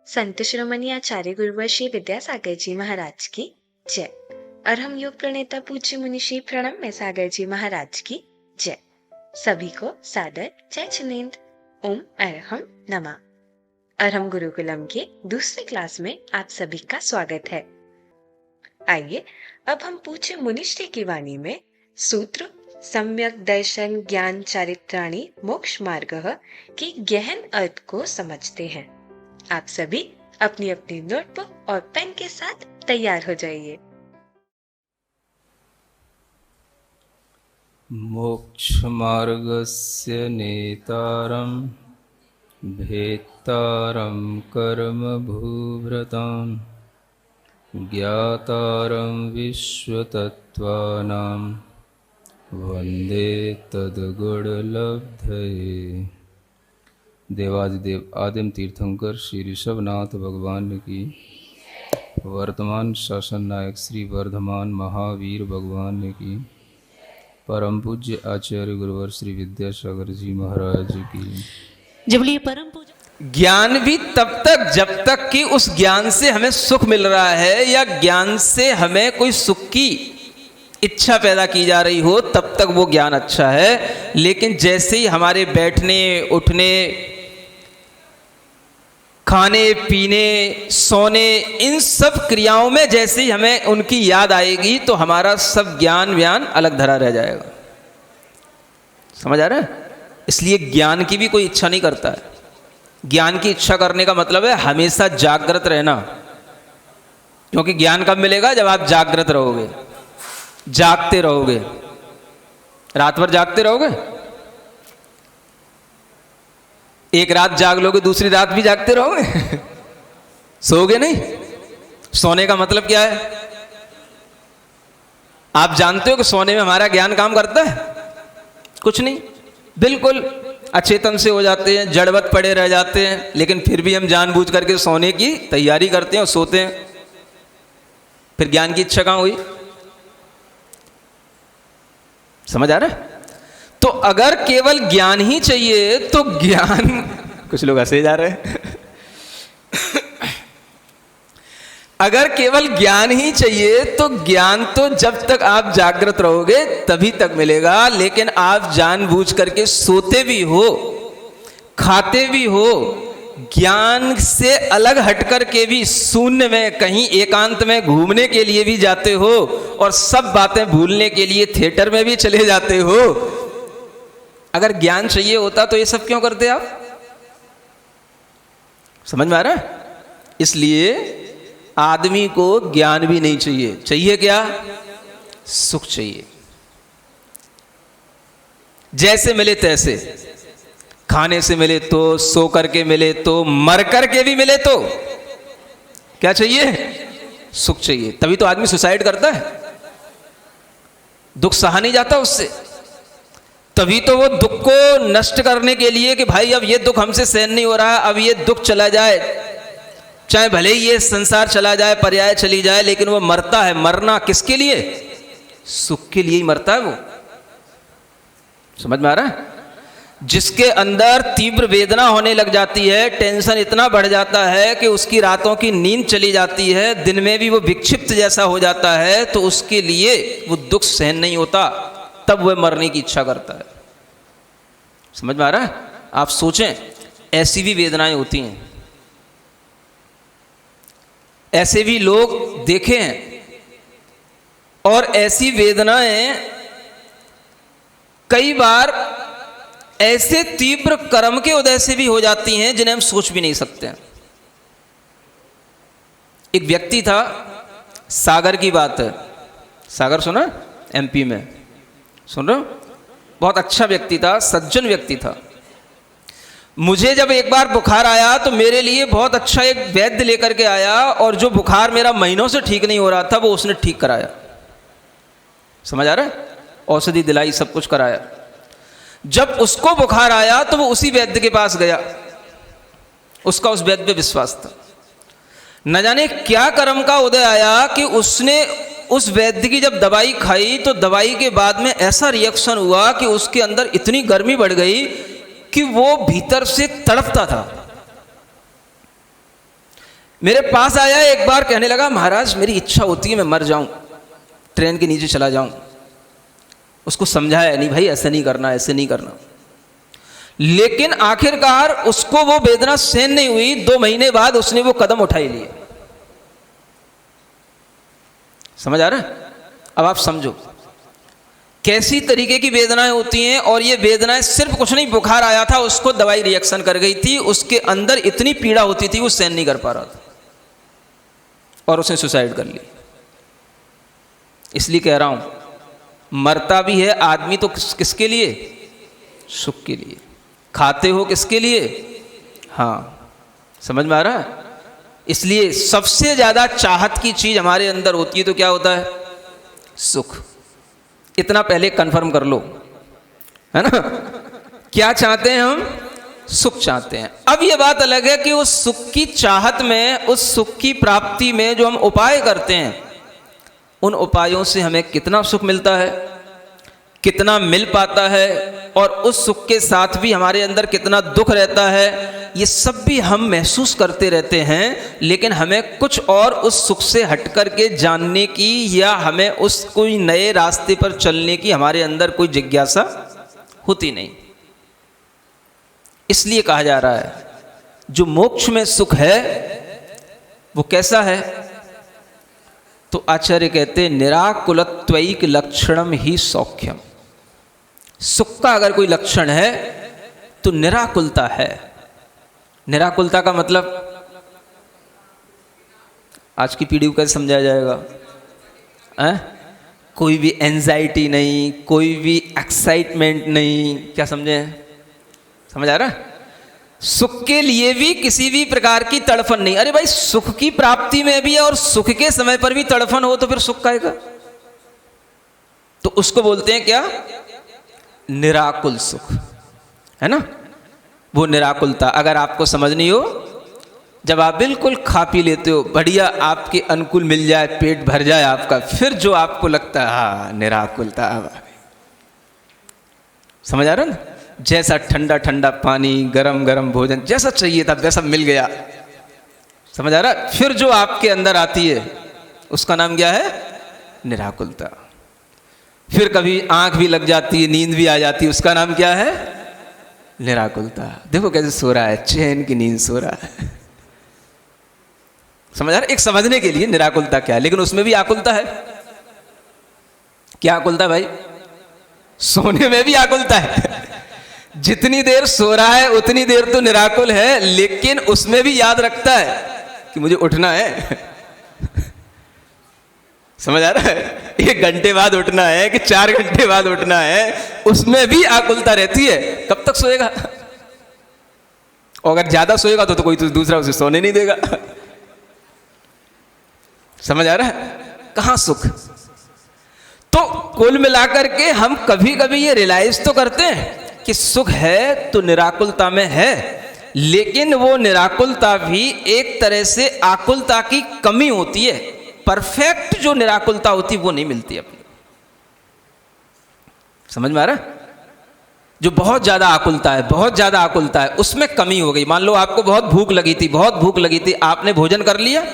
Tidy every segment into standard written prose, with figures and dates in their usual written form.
संत शिरोमणि आचार्य गुरुवर श्री विद्यासागर जी महाराज की जय। अरहम योग प्रणेता पूज्य मुनि श्री प्रणब में सागर जी महाराज की जय। सभी को सादर जय जिनेन्द्र। ओम अरहम नमः। अरहम गुरुकुलम के दूसरे क्लास में आप सभी का स्वागत है। आइए अब हम पूज्य मुनिश्री की वाणी में सूत्र सम्यक दर्शन ज्ञान चारित्राणि मोक्ष मार्गः के गहन अर्थ को समझते हैं। आप सभी अपनी अपनी नोटबुक और पेन के साथ तैयार हो जाइए। मोक्ष मार्गस्य नेतारं भेत्तारं कर्म भूभृतां ज्ञातारं विश्वतत्त्वानां वन्दे तद्गुणलब्धये। देवादिदेव आदिम तीर्थंकर श्री ऋषभनाथ भगवान की, वर्तमान शासन नायक श्री वर्धमान महावीर भगवान की, परम पूज्य आचार्य गुरुवर श्री विद्यासागर जी महाराज की। जब लिए परम पूज्य ज्ञान भी तब तक जब तक कि उस ज्ञान से हमें सुख मिल रहा है या ज्ञान से हमें कोई सुख की इच्छा पैदा की जा रही हो, तब तक वो ज्ञान अच्छा है। लेकिन जैसे ही हमारे बैठने उठने खाने पीने सोने इन सब क्रियाओं में जैसे ही हमें उनकी याद आएगी तो हमारा सब ज्ञान व्यान अलग धरा रह जाएगा। समझ आ रहा है? इसलिए ज्ञान की भी कोई इच्छा नहीं करता है। ज्ञान की इच्छा करने का मतलब है हमेशा जागृत रहना, क्योंकि ज्ञान कब मिलेगा? जब आप जागृत रहोगे, जागते रहोगे। रात भर जागते रहोगे, एक रात जाग लोगे, दूसरी रात भी जागते रहोगे सोओगे नहीं। सोने का मतलब क्या है? आप जानते हो कि सोने में हमारा ज्ञान काम करता है? कुछ नहीं, बिल्कुल अचेतन से हो जाते हैं, जड़वत पड़े रह जाते हैं, लेकिन फिर भी हम जानबूझ करके सोने की तैयारी करते हैं और सोते हैं। फिर ज्ञान की इच्छा कहां हुई? समझ आ रहा है? तो अगर केवल ज्ञान ही चाहिए तो ज्ञान कुछ लोग हंसे जा रहे हैं अगर केवल ज्ञान ही चाहिए तो ज्ञान तो जब तक आप जागृत रहोगे तभी तक मिलेगा। लेकिन आप जानबूझ करके सोते भी हो, खाते भी हो, ज्ञान से अलग हटकर के भी शून्य में कहीं एकांत में घूमने के लिए भी जाते हो और सब बातें भूलने के लिए थिएटर में भी चले जाते हो। अगर ज्ञान चाहिए होता तो ये सब क्यों करते आप? समझ में आ रहा है? इसलिए आदमी को ज्ञान भी नहीं चाहिए। चाहिए क्या? सुख चाहिए। जैसे मिले तैसे, खाने से मिले तो, सो करके मिले तो, मर करके भी मिले तो क्या चाहिए? सुख चाहिए। तभी तो आदमी सुसाइड करता है, दुख सहा नहीं जाता उससे। तभी तो वो दुख को नष्ट करने के लिए कि भाई अब ये दुख हमसे सहन नहीं हो रहा, अब ये दुख चला जाए, चाहे भले ही ये संसार चला जाए, पर्याय चली जाए, लेकिन वो मरता है। मरना किसके लिए? सुख के लिए ही मरता है वो। समझ में आ रहा है? जिसके अंदर तीव्र वेदना होने लग जाती है, टेंशन इतना बढ़ जाता है कि उसकी रातों की नींद चली जाती है, दिन में भी वो विक्षिप्त जैसा हो जाता है, तो उसके लिए वो दुख सहन नहीं होता, तब वह मरने की इच्छा करता है। समझ में आ रहा है? आप सोचें, ऐसी भी वेदनाएं होती हैं, ऐसे भी लोग देखे हैं, और ऐसी वेदनाएं कई बार ऐसे तीव्र कर्म के उदय से भी हो जाती हैं जिन्हें हम सोच भी नहीं सकते हैं। एक व्यक्ति था, सागर की बात है, सागर सुना? एमपी में, सुन रहे हो? बहुत अच्छा व्यक्ति था, सज्जन व्यक्ति था। मुझे जब एक बार बुखार आया तो मेरे लिए बहुत अच्छा एक वैद्य लेकर के आया, और जो बुखार मेरा महीनों से ठीक नहीं हो रहा था वो उसने ठीक कराया। समझ आ रहा है? औषधि दिलाई, सब कुछ कराया। जब उसको बुखार आया तो वो उसी वैद्य के पास गया, उसका उस वैद्य पे विश्वास था। न जाने क्या कर्म का उदय आया कि उसने उस वैद्य की जब दवाई खाई तो दवाई के बाद में ऐसा रिएक्शन हुआ कि उसके अंदर इतनी गर्मी बढ़ गई कि वो भीतर से तड़पता था। मेरे पास आया एक बार, कहने लगा महाराज मेरी इच्छा होती है मैं मर जाऊं, ट्रेन के नीचे चला जाऊं। उसको समझाया, नहीं भाई ऐसे नहीं करना, ऐसे नहीं करना। लेकिन आखिरकार उसको वो वेदना सहन नहीं हुई। 2 महीने बाद उसने वो कदम उठा ही लिए। समझ आ रहा है? अब आप समझो कैसी तरीके की वेदनाएं होती हैं। और ये वेदनाएं सिर्फ कुछ नहीं, बुखार आया था उसको दवाई रिएक्शन कर गई थी, उसके अंदर इतनी पीड़ा होती थी वो सहन नहीं कर पा रहा था और उसने सुसाइड कर ली। इसलिए कह रहा हूं मरता भी है आदमी तो किसके लिए? सुख के लिए। खाते हो किसके लिए? हाँ, समझ में आ रहा है? इसलिए सबसे ज्यादा चाहत की चीज हमारे अंदर होती है तो क्या होता है? सुख। इतना पहले कंफर्म कर लो, है ना? क्या चाहते हैं हम? सुख चाहते हैं। अब यह बात अलग है कि उस सुख की चाहत में, उस सुख की प्राप्ति में जो हम उपाय करते हैं, उन उपायों से हमें कितना सुख मिलता है, कितना मिल पाता है, और उस सुख के साथ भी हमारे अंदर कितना दुख रहता है, ये सब भी हम महसूस करते रहते हैं। लेकिन हमें कुछ और उस सुख से हट कर के जानने की, या हमें उस कोई नए रास्ते पर चलने की हमारे अंदर कोई जिज्ञासा होती नहीं। इसलिए कहा जा रहा है जो मोक्ष में सुख है वो कैसा है? तो आचार्य कहते हैं निराकुलत्वैक लक्षणम ही सौख्यम। सुख का अगर कोई लक्षण है तो निराकुलता है। निराकुलता का मतलब आज की पीढ़ी को कैसे समझाया जाएगा? कोई भी एंजाइटी नहीं, कोई भी एक्साइटमेंट नहीं। क्या समझे? समझ आ रहा है? सुख के लिए भी किसी भी प्रकार की तड़फन नहीं। अरे भाई सुख की प्राप्ति में भी और सुख के समय पर भी तड़फन हो तो फिर सुख काहेगा? तो उसको बोलते हैं क्या? निराकुल सुख, है ना? वो निराकुलता अगर आपको समझनी हो, जब आप बिल्कुल खा पी लेते हो, बढ़िया आपके अनुकूल मिल जाए, पेट भर जाए आपका, फिर जो आपको लगता है हाँ निराकुलता। समझ आ रहा है ना? जैसा ठंडा ठंडा पानी, गरम गरम भोजन, जैसा चाहिए था वैसा मिल गया। समझ आ रहा है? फिर जो आपके अंदर आती है उसका नाम क्या है? निराकुलता। फिर कभी आंख भी लग जाती है, नींद भी आ जाती है, उसका नाम क्या है? निराकुलता। देखो कैसे सो रहा है, चैन की नींद सो रहा है। समझ आ रहा है? एक समझने के लिए निराकुलता क्या है, लेकिन उसमें भी आकुलता है। क्या आकुलता भाई? सोने में भी आकुलता है। जितनी देर सो रहा है उतनी देर तो निराकुल है, लेकिन उसमें भी याद रखता है कि मुझे उठना है। समझ आ रहा है? 1 घंटे बाद उठना है कि 4 घंटे बाद उठना है, उसमें भी आकुलता रहती है। कब तक सोएगा? और अगर ज्यादा सोएगा तो कोई तो दूसरा उसे सोने नहीं देगा। समझ आ रहा है? कहां सुख? तो कुल मिलाकर के हम कभी कभी ये रियलाइज तो करते हैं कि सुख है तो निराकुलता में है, लेकिन वो निराकुलता भी एक तरह से आकुलता की कमी होती है। परफेक्ट जो निराकुलता होती वो नहीं मिलती अपनी। समझ में आ रहा है? जो बहुत ज्यादा आकुलता है, बहुत ज्यादा आकुलता है, उसमें कमी हो गई। मान लो आपको बहुत भूख लगी थी, बहुत भूख लगी थी, आपने भोजन कर लिया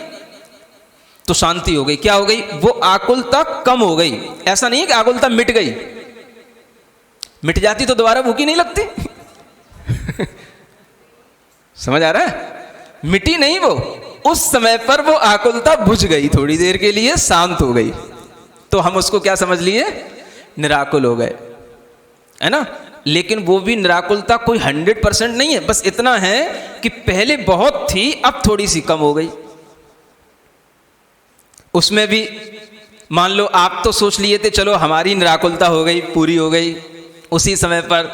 तो शांति हो गई। क्या हो गई? वो आकुलता कम हो गई। ऐसा नहीं है कि आकुलता मिट गई। मिट जाती तो दोबारा भूखी नहीं लगती। समझ आ रहा है? मिटी नहीं वो, उस समय पर वो आकुलता बुझ गई, थोड़ी देर के लिए शांत हो गई, तो हम उसको क्या समझ लिए? निराकुल हो गए, है ना? लेकिन वो भी निराकुलता कोई 100% नहीं है। बस इतना है कि पहले बहुत थी, अब थोड़ी सी कम हो गई। उसमें भी मान लो आप तो सोच लिए थे चलो हमारी निराकुलता हो गई, पूरी हो गई। उसी समय पर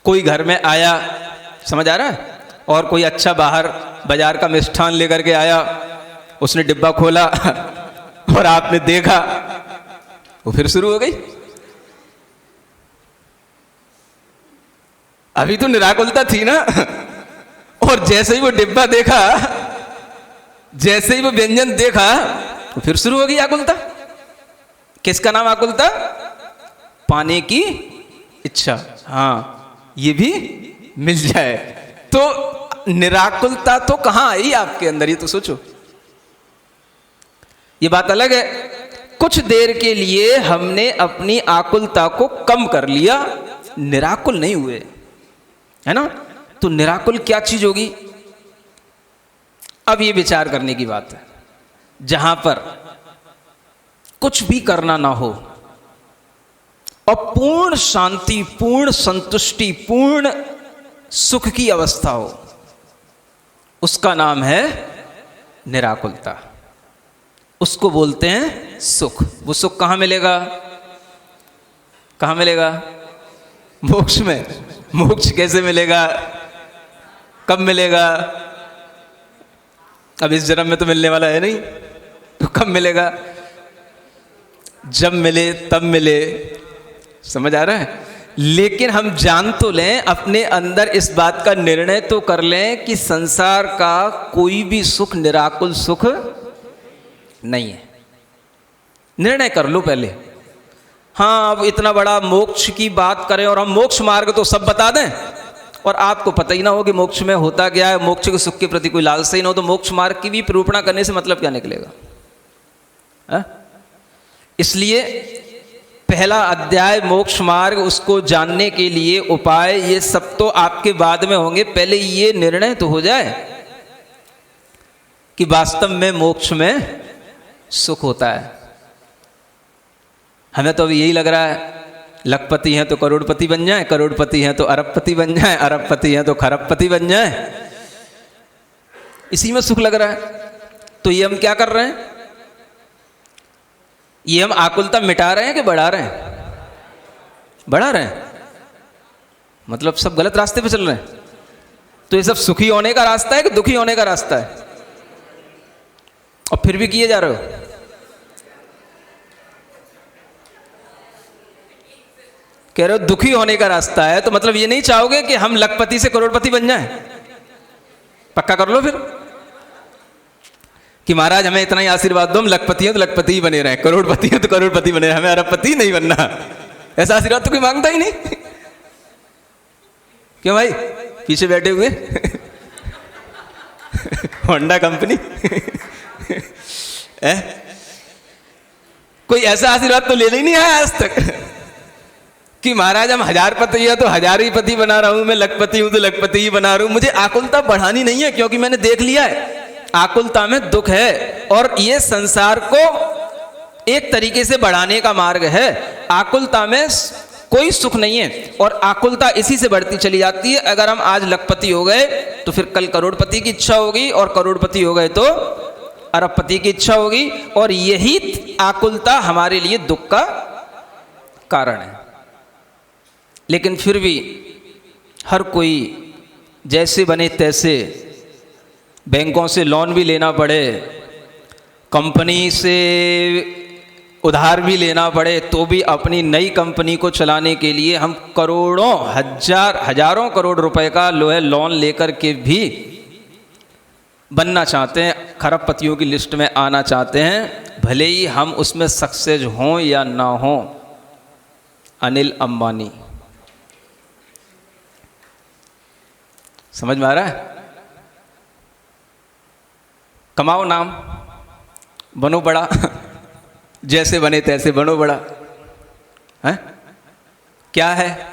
कोई घर में आया, समझ आ रहा है, और कोई अच्छा बाहर बाजार का मिष्ठान लेकर के आया, उसने डिब्बा खोला और आपने देखा, वो फिर शुरू हो गई। अभी तो निराकुलता थी ना, और जैसे ही वो डिब्बा देखा, जैसे ही वो व्यंजन देखा, तो फिर शुरू हो गई आकुलता। किसका नाम आकुलता? पाने की इच्छा। हाँ, ये भी मिल जाए। तो निराकुलता तो कहां आई आपके अंदर, ये तो सोचो। ये बात अलग है, कुछ देर के लिए हमने अपनी आकुलता को कम कर लिया, निराकुल नहीं हुए, है ना। तो निराकुल क्या चीज होगी? अब ये विचार करने की बात है, जहां पर कुछ भी करना ना हो और पूर्ण शांति, पूर्ण संतुष्टि, पूर्ण सुख की अवस्था हो, उसका नाम है निराकुलता। उसको बोलते हैं सुख। वो सुख कहां मिलेगा? कहां मिलेगा? मोक्ष में। मोक्ष कैसे मिलेगा? कब मिलेगा? अब इस जन्म में तो मिलने वाला है नहीं, तो कब मिलेगा? जब मिले तब मिले, समझ आ रहा है। लेकिन हम जान तो लें, अपने अंदर इस बात का निर्णय तो कर लें कि संसार का कोई भी सुख निराकुल सुख नहीं है। निर्णय कर लो पहले। हाँ, अब इतना बड़ा मोक्ष की बात करें और हम मोक्ष मार्ग तो सब बता दें और आपको पता ही ना हो कि मोक्ष में होता क्या है, मोक्ष के सुख के प्रति कोई लालसा ही ना हो, तो मोक्ष मार्ग की भी निरूपणा करने से मतलब क्या निकलेगा? है? इसलिए पहला अध्याय मोक्ष मार्ग, उसको जानने के लिए उपाय, ये सब तो आपके बाद में होंगे। पहले ये निर्णय तो हो जाए कि वास्तव में मोक्ष में सुख होता है। हमें तो अभी यही लग रहा है, लखपति हैं तो करोड़पति बन जाए, करोड़पति हैं तो अरबपति बन जाए, अरबपति हैं तो खरबपति बन जाए, इसी में सुख लग रहा है। तो ये हम क्या कर रहे हैं? ये हम आकुलता मिटा रहे हैं कि बढ़ा रहे हैं? बढ़ा रहे हैं, मतलब सब गलत रास्ते पे चल रहे हैं। तो ये सब सुखी होने का रास्ता है कि दुखी होने का रास्ता है? और फिर भी किए जा रहे हो। कह रहे हो दुखी होने का रास्ता है, तो मतलब ये नहीं चाहोगे कि हम लखपति से करोड़पति बन जाएं? पक्का कर लो फिर कि महाराज हमें इतना ही आशीर्वाद दो, हम लखपति हैं तो लखपति ही बने रहे, करोड़पति हैं तो करोड़पति बने रहे, हमें अरबपति नहीं बनना। ऐसा आशीर्वाद तो कोई मांगता ही नहीं। क्यों भाई पीछे बैठे हुए? होंडा कंपनी कोई ऐसा आशीर्वाद तो ले ही नहीं आया आज तक कि महाराज हम 1000 पति है तो 1000 ही पति बना रहा हूं, मैं लखपति हूं तो लखपति ही बना रहा हूं। मुझे आकुलता बढ़ानी नहीं है, क्योंकि मैंने देख लिया है आकुलता में दुख है, और ये संसार को एक तरीके से बढ़ाने का मार्ग है। आकुलता में कोई सुख नहीं है और आकुलता इसी से बढ़ती चली जाती है। अगर हम आज लखपति हो गए तो फिर कल करोड़पति की इच्छा होगी, और करोड़पति हो गए तो अरबपति की इच्छा होगी, और यही आकुलता हमारे लिए दुख का कारण है। लेकिन फिर भी हर कोई जैसे बने तैसे, बैंकों से लोन भी लेना पड़े, कंपनी से उधार भी लेना पड़े, तो भी अपनी नई कंपनी को चलाने के लिए हम करोड़ों हजारों करोड़ रुपए का लोन लेकर के भी बनना चाहते हैं, खरबपतियों की लिस्ट में आना चाहते हैं, भले ही हम उसमें सक्सेस हों या ना हों। अनिल अंबानी, समझ में आ रहा है? कमाओ नाम, बनो बड़ा, जैसे बने तैसे बनो बड़ा, है? क्या है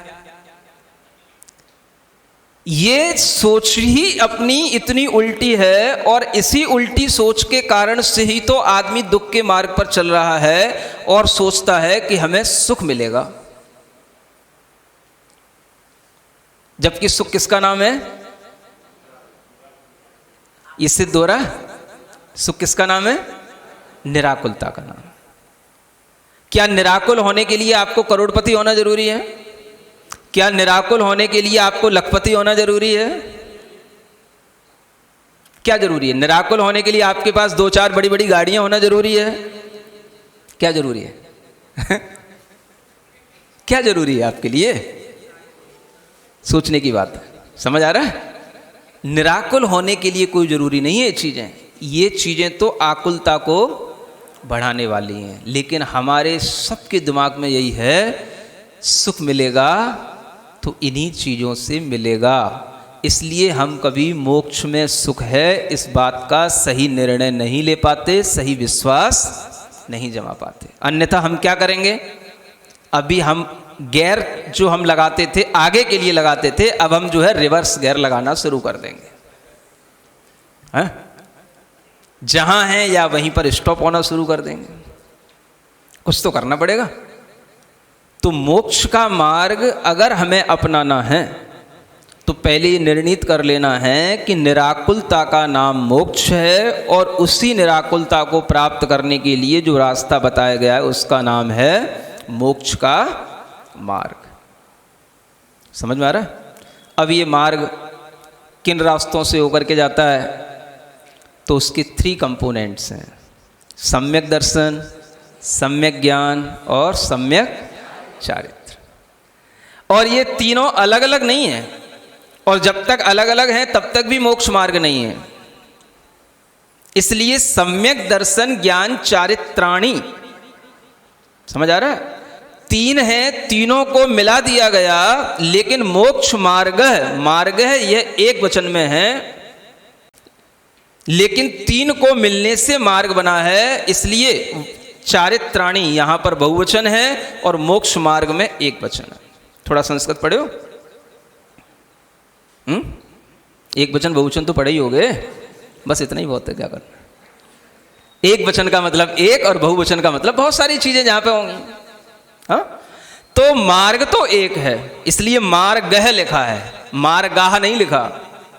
ये सोच ही अपनी इतनी उल्टी है, और इसी उल्टी सोच के कारण से ही तो आदमी दुख के मार्ग पर चल रहा है और सोचता है कि हमें सुख मिलेगा, जबकि सुख किसका नाम है? ये सिद्ध हो रहा है। सुख किसका नाम है? निराकुलता का नाम। क्या निराकुल होने के लिए आपको करोड़पति होना जरूरी है? क्या निराकुल होने के लिए आपको लखपति होना जरूरी है? क्या जरूरी है? निराकुल होने के लिए आपके पास 2-4 बड़ी बड़ी गाड़ियां होना जरूरी है? क्या जरूरी है? क्या जरूरी है आपके लिए? सोचने की बात है। समझ आ रहा है? निराकुल होने के लिए कोई जरूरी नहीं है चीजें। ये चीजें तो आकुलता को बढ़ाने वाली हैं, लेकिन हमारे सबके दिमाग में यही है, सुख मिलेगा तो इन्हीं चीजों से मिलेगा। इसलिए हम कभी मोक्ष में सुख है इस बात का सही निर्णय नहीं ले पाते, सही विश्वास नहीं जमा पाते। अन्यथा हम क्या करेंगे, अभी हम गियर जो हम लगाते थे आगे के लिए लगाते थे, अब हम जो है रिवर्स गियर लगाना शुरू कर देंगे। हैं? जहां हैं या वहीं पर स्टॉप होना शुरू कर देंगे। कुछ तो करना पड़ेगा। तो मोक्ष का मार्ग अगर हमें अपनाना है तो पहले ये निर्णित कर लेना है कि निराकुलता का नाम मोक्ष है, और उसी निराकुलता को प्राप्त करने के लिए जो रास्ता बताया गया है उसका नाम है मोक्ष का मार्ग। समझ में आ रहा है? अब ये मार्ग किन रास्तों से होकर के जाता है, तो उसके 3 कंपोनेंट्स हैं, सम्यक दर्शन, सम्यक ज्ञान और सम्यक चारित्र। और ये तीनों अलग अलग नहीं हैं, और जब तक अलग अलग हैं तब तक भी मोक्ष मार्ग नहीं है। इसलिए सम्यक दर्शन ज्ञान चारित्राणी, समझ आ रहा है? 3 हैं, तीनों को मिला दिया गया, लेकिन मोक्ष मार्ग है यह एक वचन में है, लेकिन 3 को मिलने से मार्ग बना है। इसलिए चारित्राणी यहां पर बहुवचन है और मोक्ष मार्ग में एक वचन है। थोड़ा संस्कृत पढ़े हो? एक वचन बहुवचन तो पढ़े ही होगे, बस इतना ही बहुत है। क्या करना, एक वचन का मतलब एक और बहुवचन का मतलब बहुत सारी चीजें जहां पे होंगी। हाँ, तो मार्ग तो एक है, इसलिए मार्गह लिखा है, मार्गाह नहीं लिखा।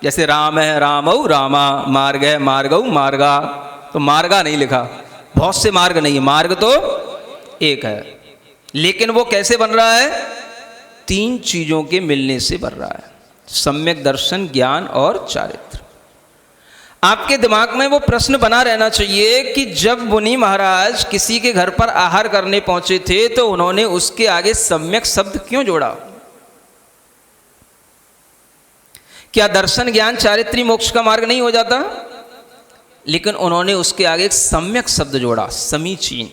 जैसे राम है रामऊ रामा, मार्ग है मार्गऊ मार्गा, तो मार्गा नहीं लिखा। बहुत से मार्ग नहीं है, मार्ग तो एक है, लेकिन वो कैसे बन रहा है? 3 चीजों के मिलने से बन रहा है, सम्यक दर्शन, ज्ञान और चारित्र। आपके दिमाग में वो प्रश्न बना रहना चाहिए कि जब मुनि महाराज किसी के घर पर आहार करने पहुंचे थे तो उन्होंने उसके आगे सम्यक शब्द क्यों जोड़ा? क्या दर्शन ज्ञान चारित्री मोक्ष का मार्ग नहीं हो जाता? लेकिन उन्होंने उसके आगे एक सम्यक शब्द जोड़ा, समीचीन।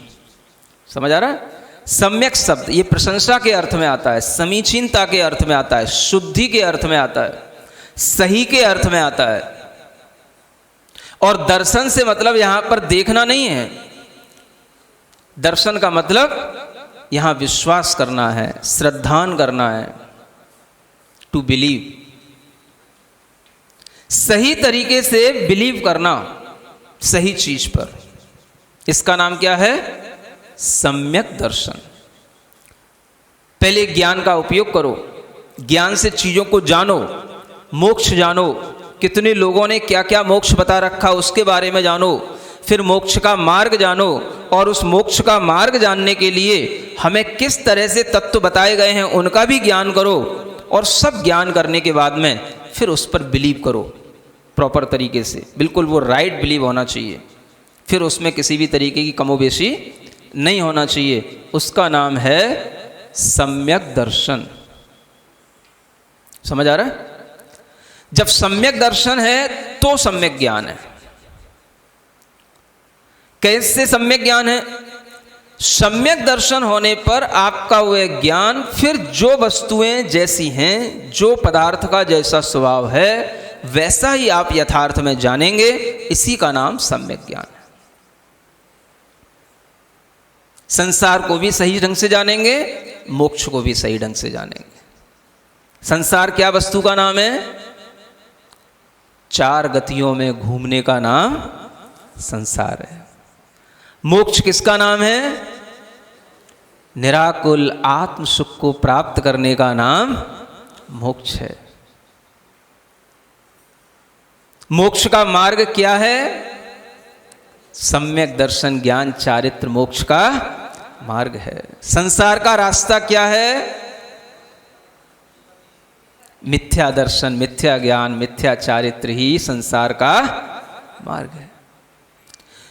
समझ आ रहा है? सम्यक शब्द ये प्रशंसा के अर्थ में आता है, समीचीनता के अर्थ में आता है, शुद्धि के अर्थ में आता है, सही के अर्थ में आता है। और दर्शन से मतलब यहां पर देखना नहीं है, दर्शन का मतलब यहां विश्वास करना है, श्रद्धान करना है, टू बिलीव। सही तरीके से बिलीव करना सही चीज पर, इसका नाम क्या है? सम्यक दर्शन। पहले ज्ञान का उपयोग करो, ज्ञान से चीजों को जानो, मोक्ष जानो, कितने लोगों ने क्या क्या मोक्ष बता रखा उसके बारे में जानो, फिर मोक्ष का मार्ग जानो, और उस मोक्ष का मार्ग जानने के लिए हमें किस तरह से तत्व बताए गए हैं उनका भी ज्ञान करो, और सब ज्ञान करने के बाद में फिर उस पर बिलीव करो प्रॉपर तरीके से, बिल्कुल वो राइट बिलीव होना चाहिए, फिर उसमें किसी भी तरीके की कमोबेशी नहीं होना चाहिए। उसका नाम है सम्यक दर्शन। समझ आ रहा है? जब सम्यक दर्शन है तो सम्यक ज्ञान है। कैसे सम्यक ज्ञान है? सम्यक दर्शन होने पर आपका वह ज्ञान फिर जो वस्तुएं जैसी हैं, जो पदार्थ का जैसा स्वभाव है वैसा ही आप यथार्थ में जानेंगे। इसी का नाम सम्यक ज्ञान है। संसार को भी सही ढंग से जानेंगे, मोक्ष को भी सही ढंग से जानेंगे। संसार क्या वस्तु का नाम है? 4 गतियों में घूमने का नाम संसार है। मोक्ष किसका नाम है? निराकुल आत्म सुख को प्राप्त करने का नाम मोक्ष है। मोक्ष का मार्ग क्या है? सम्यक दर्शन ज्ञान चारित्र मोक्ष का मार्ग है। संसार का रास्ता क्या है? मिथ्या दर्शन, मिथ्या ज्ञान, मिथ्या चारित्र ही संसार का मार्ग है।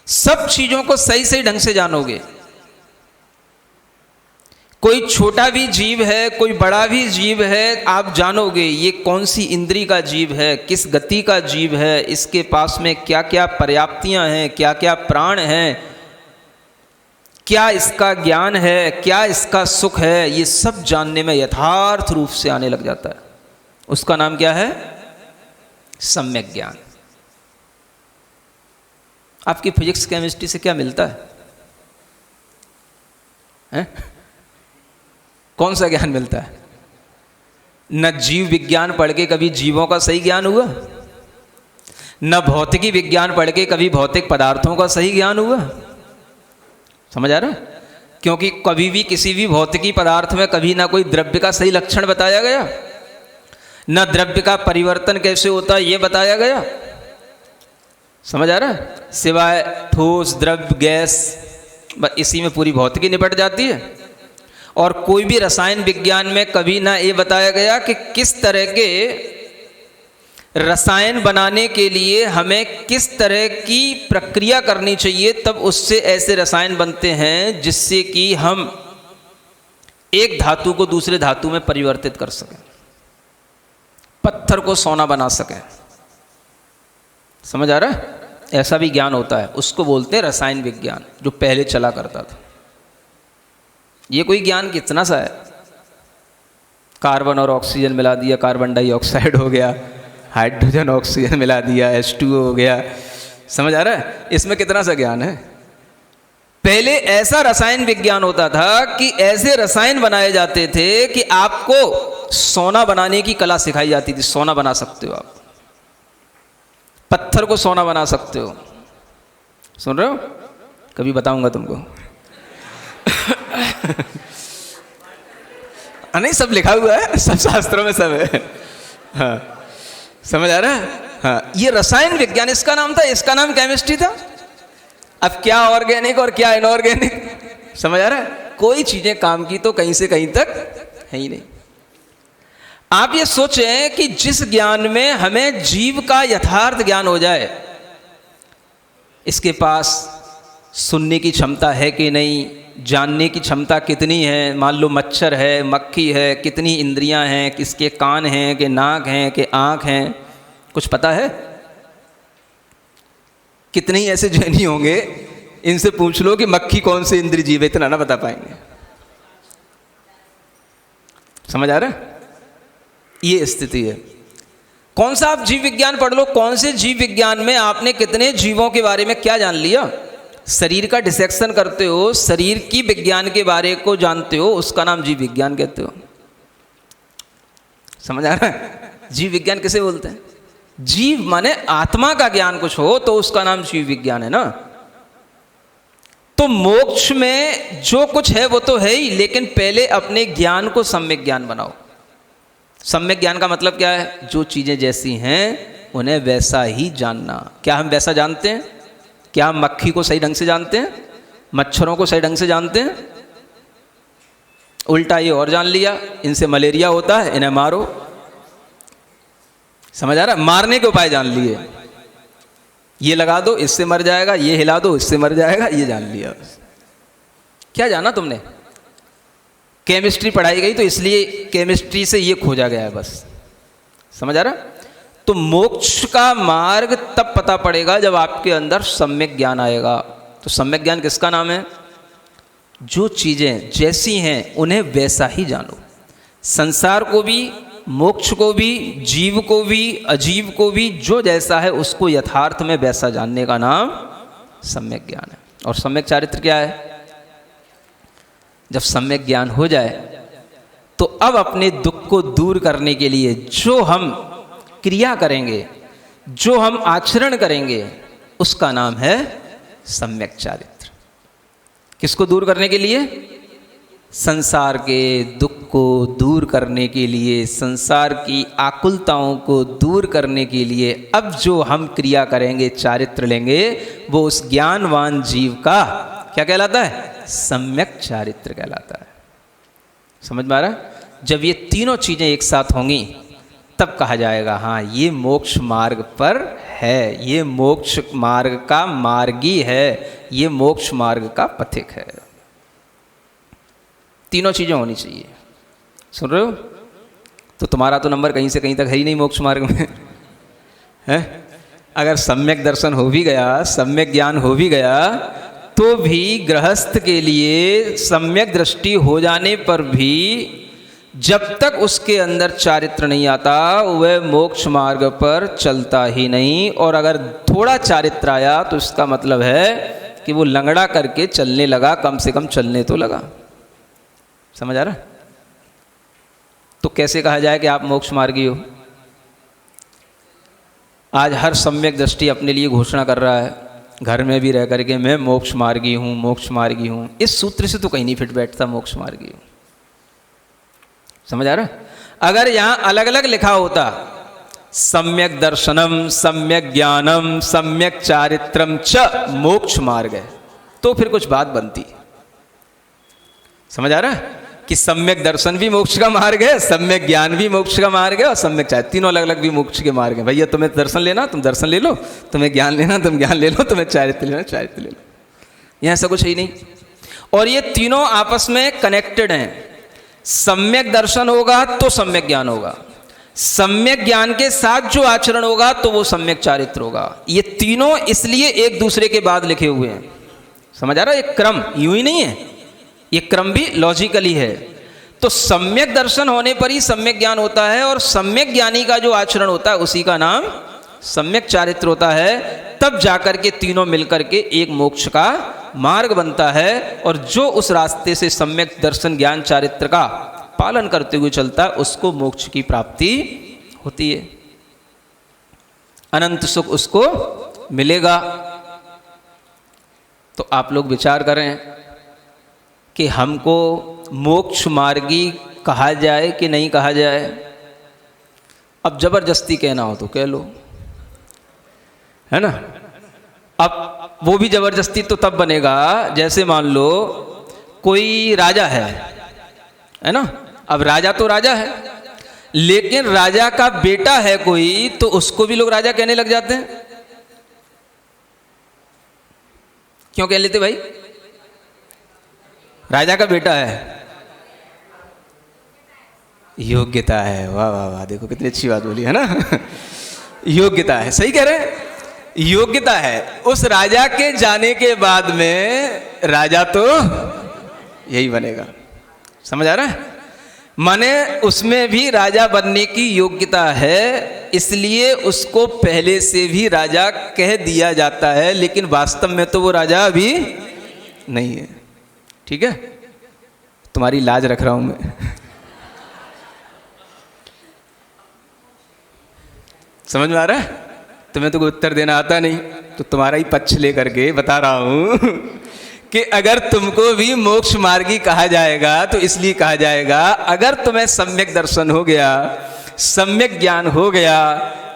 सब चीजों को सही सही ढंग से जानोगे। कोई छोटा भी जीव है, कोई बड़ा भी जीव है, आप जानोगे ये कौन सी इंद्री का जीव है, किस गति का जीव है, इसके पास में क्या क्या पर्याप्तियां हैं, क्या क्या प्राण हैं, क्या इसका ज्ञान है, क्या इसका सुख है, ये सब जानने में यथार्थ रूप से आने लग जाता है। उसका नाम क्या है? सम्यक ज्ञान। आपकी फिजिक्स केमिस्ट्री से क्या मिलता है? कौन सा ज्ञान मिलता है? न जीव विज्ञान पढ़ के कभी जीवों का सही ज्ञान हुआ, न भौतिकी विज्ञान पढ़ के कभी भौतिक पदार्थों का सही ज्ञान हुआ। समझ आ रहा है? क्योंकि कभी भी किसी भी भौतिकी पदार्थ में कभी ना कोई द्रव्य का सही लक्षण बताया गया, न द्रव्य का परिवर्तन कैसे होता है ये बताया गया। समझ आ रहा है? सिवाय ठोस, द्रव्य, गैस, बस इसी में पूरी भौतिकी निपट जाती है। और कोई भी रसायन विज्ञान में कभी ना ये बताया गया कि किस तरह के रसायन बनाने के लिए हमें किस तरह की प्रक्रिया करनी चाहिए, तब उससे ऐसे रसायन बनते हैं जिससे कि हम एक धातु को दूसरे धातु में परिवर्तित कर सकें, पत्थर को सोना बना सकें। समझ आ रहा है? ऐसा भी ज्ञान होता है, उसको बोलते हैं रसायन विज्ञान, जो पहले चला करता था। ये कोई ज्ञान कितना सा है? कार्बन और ऑक्सीजन मिला दिया, कार्बन डाइऑक्साइड हो गया, हाइड्रोजन ऑक्सीजन मिला दिया, H2O हो गया। समझ आ रहा है? इसमें कितना सा ज्ञान है? पहले ऐसा रसायन विज्ञान होता था कि ऐसे रसायन बनाए जाते थे कि आपको सोना बनाने की कला सिखाई जाती थी। सोना बना सकते हो आप, पत्थर को सोना बना सकते हो। सुन रहे हो? कभी बताऊंगा तुमको। नहीं, सब लिखा हुआ है, सब शास्त्रों में सब है। हाँ, समझ आ रहा है? हाँ, ये रसायन विज्ञान इसका नाम था, इसका नाम केमिस्ट्री था। अब क्या ऑर्गेनिक और क्या इनऑर्गेनिक, समझ आ रहा है? कोई चीजें काम की तो कहीं से कहीं तक है ही नहीं। आप ये सोचें कि जिस ज्ञान में हमें जीव का यथार्थ ज्ञान हो जाए, इसके पास सुनने की क्षमता है कि नहीं, जानने की क्षमता कितनी है, मान लो मच्छर है, मक्खी है, कितनी इंद्रियां हैं, किसके कान हैं, कि नाक हैं, कि आँख हैं, कुछ पता है? कितने ही ऐसे जैनी होंगे, इनसे पूछ लो कि मक्खी कौन से इंद्रिय जीव है, इतना ना बता पाएंगे। समझ आ रहा है? ये स्थिति है। कौन सा आप जीव विज्ञान पढ़ लो, कौन से जीव विज्ञान में आपने कितने जीवों के बारे में क्या जान लिया? शरीर का डिसेक्शन करते हो, शरीर की विज्ञान के बारे को जानते हो, उसका नाम जीव विज्ञान कहते हो। समझ आ रहा है? जीव विज्ञान किसे बोलते हैं? जीव माने आत्मा का ज्ञान कुछ हो तो उसका नाम जीव विज्ञान है ना। तो मोक्ष में जो कुछ है वो तो है ही, लेकिन पहले अपने ज्ञान को सम्यक ज्ञान बनाओ। सम्यक ज्ञान का मतलब क्या है? जो चीजें जैसी हैं उन्हें वैसा ही जानना। क्या हम वैसा जानते हैं? क्या हम मक्खी को सही ढंग से जानते हैं? मच्छरों को सही ढंग से जानते हैं? उल्टा ये और जान लिया, इनसे मलेरिया होता है, इन्हें मारो। समझ आ रहा है? मारने के उपाय जान लिए, ये लगा दो इससे मर जाएगा, ये हिला दो इससे मर जाएगा, ये जान लिया। क्या जाना तुमने? केमिस्ट्री पढ़ाई गई तो इसलिए केमिस्ट्री से ये खोजा गया है बस। समझ आ रहा? तो मोक्ष का मार्ग तब पता पड़ेगा जब आपके अंदर सम्यक ज्ञान आएगा। तो सम्यक ज्ञान किसका नाम है? जो चीजें जैसी हैं उन्हें वैसा ही जानो। संसार को भी, मोक्ष को भी, जीव को भी, अजीव को भी, जो जैसा है उसको यथार्थ में वैसा जानने का नाम सम्यक ज्ञान है। और सम्यक चारित्र क्या है? जब सम्यक ज्ञान हो जाए तो अब अपने दुख को दूर करने के लिए जो हम क्रिया करेंगे, जो हम आचरण करेंगे, उसका नाम है सम्यक चारित्र। किसको दूर करने के लिए? संसार के दुख को दूर करने के लिए, संसार की आकुलताओं को दूर करने के लिए अब जो हम क्रिया करेंगे, चारित्र लेंगे, वो उस ज्ञानवान जीव का क्या कहलाता है? सम्यक चारित्र कहलाता है। समझ में आ रहा है? जब ये तीनों चीजें एक साथ होंगी तब कहा जाएगा हाँ ये मोक्ष मार्ग पर है, ये मोक्ष मार्ग का मार्गी है, ये मोक्ष मार्ग का पथिक है। तीनों चीजें होनी चाहिए। सुन रहे हो? तो तुम्हारा तो नंबर कहीं से कहीं तक है ही नहीं मोक्ष मार्ग में है। अगर सम्यक दर्शन हो भी गया, सम्यक ज्ञान हो भी गया, तो भी गृहस्थ के लिए सम्यक दृष्टि हो जाने पर भी जब तक उसके अंदर चारित्र नहीं आता वह मोक्ष मार्ग पर चलता ही नहीं। और अगर थोड़ा चारित्र आया तो इसका मतलब है कि वो लंगड़ा करके चलने लगा, कम से कम चलने तो लगा। समझ आ रहा? तो कैसे कहा जाए कि आप मोक्ष मार्गी हो? आज हर सम्यक दृष्टि अपने लिए घोषणा कर रहा है, घर में भी रह करके मैं मोक्ष मार्गी हूँ, मोक्ष मार्गी हूँ। इस सूत्र से तो कहीं नहीं फिट बैठता मोक्ष मार्गी हूँ। समझ आ रहा? अगर यहाँ अलग अलग लिखा होता सम्यक दर्शनम, सम्यक ज्ञानम, सम्यक चारित्रम च मोक्ष मार्ग है, तो फिर कुछ बात बनती। समझ आ रहा है कि सम्यक दर्शन भी मोक्ष का मार्ग है, सम्यक ज्ञान भी मोक्ष का मार्ग है, और सम्यक चारित्र, तीनों अलग अलग भी मोक्ष के मार्ग हैं। भैया तुम्हें दर्शन लेना तुम दर्शन ले लो, तुम्हें ज्ञान लेना तुम ज्ञान ले लो, तुम्हें चारित्र लेना चारित्र ले लो। यहाँ ऐसा कुछ ही नहीं। और ये तीनों आपस में कनेक्टेड हैं। सम्यक दर्शन होगा तो सम्यक ज्ञान होगा, सम्यक ज्ञान के साथ जो आचरण होगा तो वो सम्यक चारित्र होगा। ये तीनों इसलिए एक दूसरे के बाद लिखे हुए हैं। समझ आ रहा है? एक क्रम यूं ही नहीं है, ये क्रम भी लॉजिकली है। तो सम्यक दर्शन होने पर ही सम्यक ज्ञान होता है, और सम्यक ज्ञानी का जो आचरण होता है उसी का नाम सम्यक चारित्र होता है। तब जाकर के तीनों मिलकर के एक मोक्ष का मार्ग बनता है। और जो उस रास्ते से सम्यक दर्शन ज्ञान चारित्र का पालन करते हुए चलता है उसको मोक्ष की प्राप्ति होती है, अनंत सुख उसको मिलेगा। तो आप लोग विचार करें कि हमको मोक्ष मार्गी कहा जाए कि नहीं कहा जाए। अब जबरदस्ती कहना हो तो कह लो, है ना? अब वो भी जबरदस्ती तो तब बनेगा जैसे मान लो कोई राजा है ना? अब राजा तो राजा है, लेकिन राजा का बेटा है कोई, तो उसको भी लोग राजा कहने लग जाते हैं। क्यों कह लेते भाई? राजा का बेटा है, योग्यता है। वाह वाह वाह, देखो कितनी अच्छी बात बोली है ना। योग्यता है, सही कह रहे हैं, योग्यता है। उस राजा के जाने के बाद में राजा तो यही बनेगा। समझ आ रहा है? माने उसमें भी राजा बनने की योग्यता है, इसलिए उसको पहले से भी राजा कह दिया जाता है, लेकिन वास्तव में तो वो राजा अभी नहीं है। ठीक है? तुम्हारी लाज रख रहा हूं मैं। समझ में आ रहा है? तुम्हें तो कोई उत्तर देना आता नहीं, तो तुम्हारा ही पक्ष लेकर के बता रहा हूं कि अगर तुमको भी मोक्ष मार्गी कहा जाएगा तो इसलिए कहा जाएगा, अगर तुम्हें सम्यक दर्शन हो गया, सम्यक ज्ञान हो गया,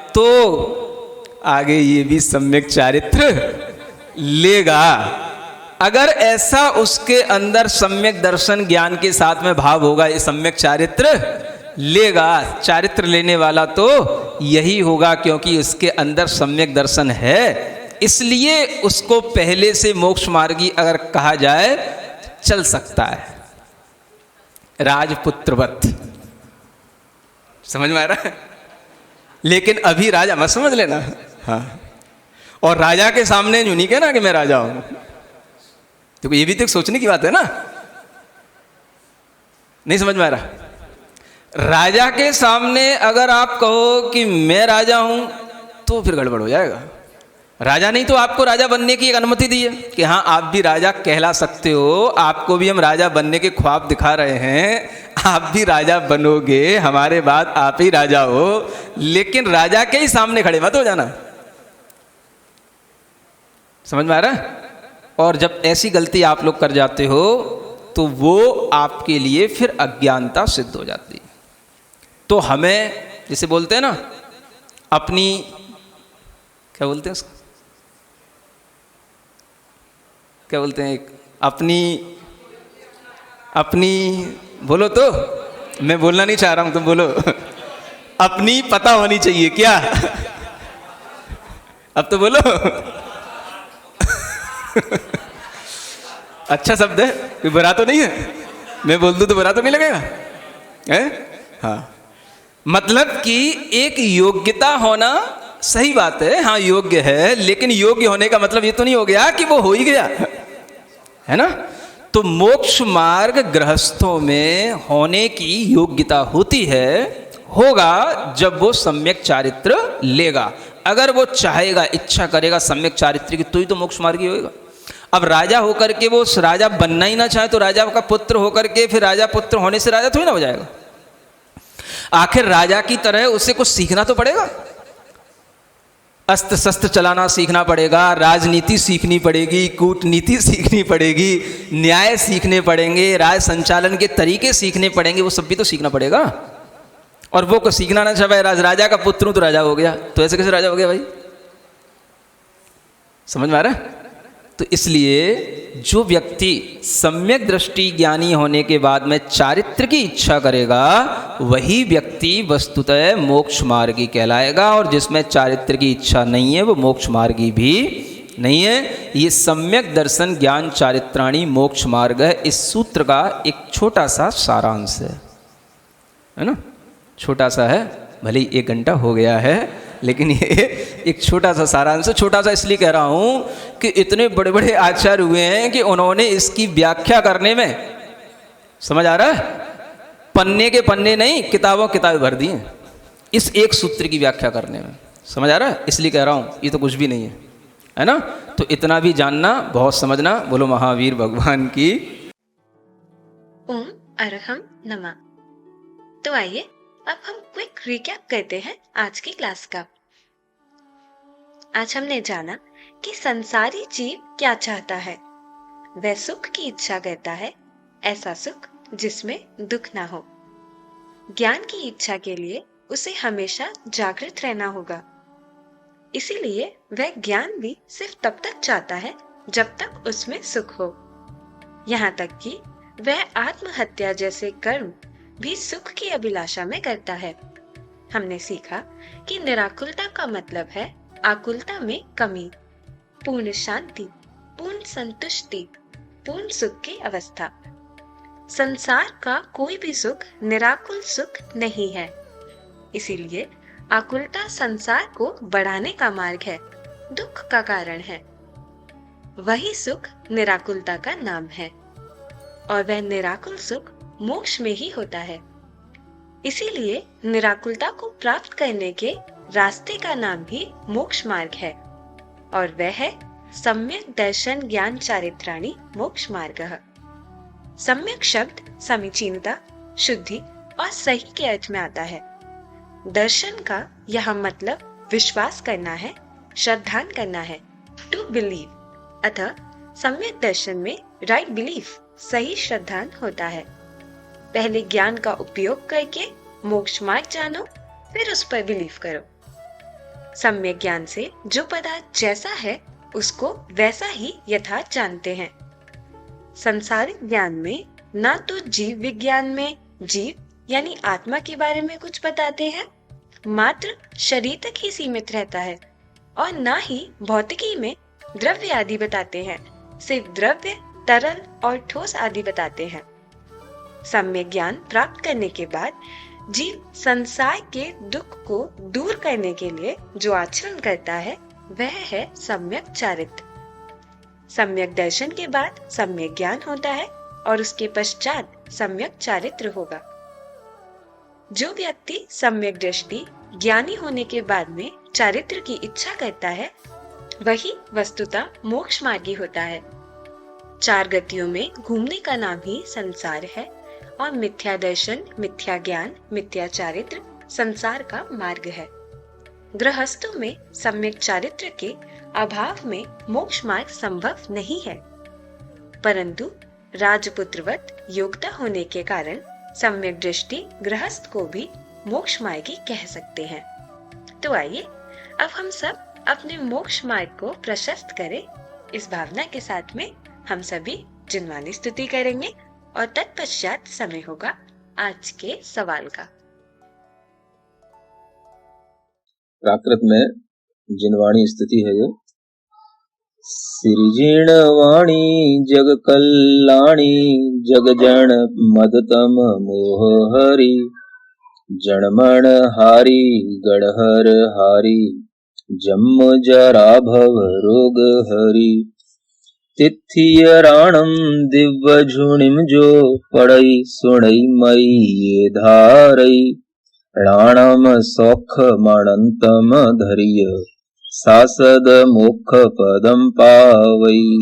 तो आगे ये भी सम्यक चारित्र लेगा। अगर ऐसा उसके अंदर सम्यक दर्शन ज्ञान के साथ में भाव होगा, ये सम्यक चारित्र लेगा। चारित्र लेने वाला तो यही होगा, क्योंकि उसके अंदर सम्यक दर्शन है, इसलिए उसको पहले से मोक्ष मार्गी अगर कहा जाए चल सकता है, राजपुत्रवत। समझ में आ रहा है? लेकिन अभी राजा मत समझ लेना। हाँ, और राजा के सामने यूं नहीं कहना कि मैं राजा हूं, तो ये भी तो सोचने की बात है ना। नहीं समझ में आ रहा? राजा के सामने अगर आप कहो कि मैं राजा हूं तो फिर गड़बड़ हो जाएगा। राजा नहीं तो आपको राजा बनने की एक अनुमति दी है कि हाँ आप भी राजा कहला सकते हो, आपको भी हम राजा बनने के ख्वाब दिखा रहे हैं, आप भी राजा बनोगे, हमारे बाद आप ही राजा हो, लेकिन राजा के ही सामने खड़े मत हो जाना। समझ में आ रहा है? और जब ऐसी गलती आप लोग कर जाते हो तो वो आपके लिए फिर अज्ञानता सिद्ध हो जाती है। तो हमें जिसे बोलते हैं ना, अपनी क्या बोलते हैं उसको, क्या बोलते हैं, अपनी बोलो तो, मैं बोलना नहीं चाह रहा हूं, तुम बोलो। अपनी पता होनी चाहिए क्या? अब तो बोलो। अच्छा शब्द है, कोई बुरा तो नहीं है? मैं बोल दूं तो बुरा तो नहीं लगेगा? है? हाँ, मतलब कि एक योग्यता होना सही बात है, हाँ योग्य है, लेकिन योग्य होने का मतलब ये तो नहीं हो गया कि वो हो ही गया, है ना? तो मोक्ष मार्ग गृहस्थों में होने की योग्यता होती है, होगा जब वो सम्यक चारित्र लेगा। अगर वो चाहेगा, इच्छा करेगा सम्यक चारित्र की, तो ही तो मोक्ष मार्गी होगा। अब राजा होकर के वो राजा बनना ही ना चाहे तो राजा का पुत्र होकर के फिर राजा पुत्र होने से राजा थोड़ी ना हो जाएगा। आखिर राजा की तरह उसे कुछ सीखना तो पड़ेगा, अस्त्र शस्त्र चलाना सीखना पड़ेगा, राजनीति सीखनी पड़ेगी, कूटनीति सीखनी पड़ेगी, न्याय सीखने पड़ेंगे, राज संचालन के तरीके सीखने पड़ेंगे, वो सब भी तो सीखना पड़ेगा। और वो को सीखना ना चाहे, राजा का पुत्र हूं तो राजा हो गया, तो ऐसे कैसे राजा हो गया भाई? समझ में आ रहा है? तो इसलिए जो व्यक्ति सम्यक दृष्टि ज्ञानी होने के बाद में चारित्र की इच्छा करेगा, वही व्यक्ति वस्तुतः मोक्ष मार्गी कहलाएगा। और जिसमें चारित्र की इच्छा नहीं है वो मोक्ष मार्गी भी नहीं है। ये सम्यक दर्शन ज्ञान चारित्राणी मोक्ष मार्ग है, इस सूत्र का एक छोटा सा सारांश है ना। छोटा सा है, भले ही 1 घंटा हो गया है, लेकिन ये एक छोटा सा सारांश। छोटा सा इसलिए कह रहा हूं कि इतने बड़े बड़े आचार्य हुए हैं कि उन्होंने इसकी व्याख्या करने में, समझ आ रहा है, पन्ने के पन्ने नहीं, किताबें भर दी हैं इस एक सूत्र की व्याख्या करने में। समझ आ रहा है? इसलिए कह रहा हूं, ये तो कुछ भी नहीं है ना। तो इतना भी जानना, बहुत समझना। बोलो महावीर भगवान की। ओम अरहम नमः। तो आइए अब हम क्विक रिकैप करते हैं आज की क्लास का। आज हमने जाना कि संसारी जीव क्या चाहता है। वह सुख की इच्छा करता है, ऐसा सुख जिसमें दुख ना हो। ज्ञान की इच्छा के लिए उसे हमेशा जागृत रहना होगा। इसीलिए वह ज्ञान भी सिर्फ तब तक चाहता है जब तक उसमें सुख हो। यहाँ तक कि वह आत्महत्या जैसे कर्म भी सुख की अभिलाषा में करता है। हमने सीखा कि निराकुलता का मतलब है आकुलता में कमी, पूर्ण शांति, पूर्ण संतुष्टि, पूर्ण सुख की अवस्था। संसार का कोई भी सुख निराकुल सुख नहीं है। इसीलिए आकुलता संसार को बढ़ाने का मार्ग है, दुख का कारण है। वही सुख निराकुलता का नाम है और वह निराकुल सुख मोक्ष में ही होता है। इसीलिए निराकुलता को प्राप्त करने के रास्ते का नाम भी मोक्ष मार्ग है और वह है सम्यक दर्शन ज्ञान चारित्राणी मोक्ष मार्ग। सम्यक शब्द समीचीनता, शुद्धि और सही के अर्थ में आता है। दर्शन का यह मतलब विश्वास करना है, श्रद्धान करना है, टू बिलीव। अतः सम्यक दर्शन में राइट बिलीफ, सही श्रद्धान होता है। पहले ज्ञान का उपयोग करके मोक्ष मार्ग जानो, फिर उस पर बिलीव करो। सम्यक ज्ञान से जो पदार्थ जैसा है उसको वैसा ही यथार्थ जानते हैं। संसारिक ज्ञान में ना तो जीव विज्ञान में जीव यानी आत्मा के बारे में कुछ बताते हैं, मात्र शरीर तक ही सीमित रहता है, और ना ही भौतिकी में द्रव्य आदि बताते हैं, सिर्फ द्रव्य, तरल और ठोस आदि बताते हैं। सम्यक ज्ञान प्राप्त करने के बाद जीव संसार के दुख को दूर करने के लिए जो आचरण करता है वह है सम्यक चारित्र। सम्यक दर्शन के बाद सम्यक ज्ञान होता है और उसके पश्चात सम्यक चारित्र होगा। जो व्यक्ति सम्यक दृष्टि ज्ञानी होने के बाद में चारित्र की इच्छा करता है वही वस्तुतः मोक्ष मार्गी होता है। 4 गतियों में घूमने का नाम ही संसार है और मिथ्या दर्शन, मिथ्या ज्ञान, मिथ्या चारित्र संसार का मार्ग है। गृहस्थों में सम्यक चारित्र के अभाव में मोक्ष मार्ग संभव नहीं है, परंतु राजपुत्रवत योग्यता होने के कारण सम्यक दृष्टि गृहस्थ को भी मोक्ष मार्गी कह सकते हैं। तो आइए अब हम सब अपने मोक्ष मार्ग को प्रशस्त करें। इस भावना के साथ में हम सभी जिनवानी स्तुति करेंगे और तत्पश्चात समय होगा आज के सवाल का। प्राकृत में जिनवाणी स्तुति है ये। सिरिजिण वाणी जग कल्याणी जग जन मदतम मोह हरि जनमण हारी गढ़हर हारी जन्म जरा भव रोग हरि तिथिय राणम दिव्य झुणिम जो पड़ई सुणई मई ये धारई राणम सौख मणंतम धरिय सासद मोक्ष पदम पावई।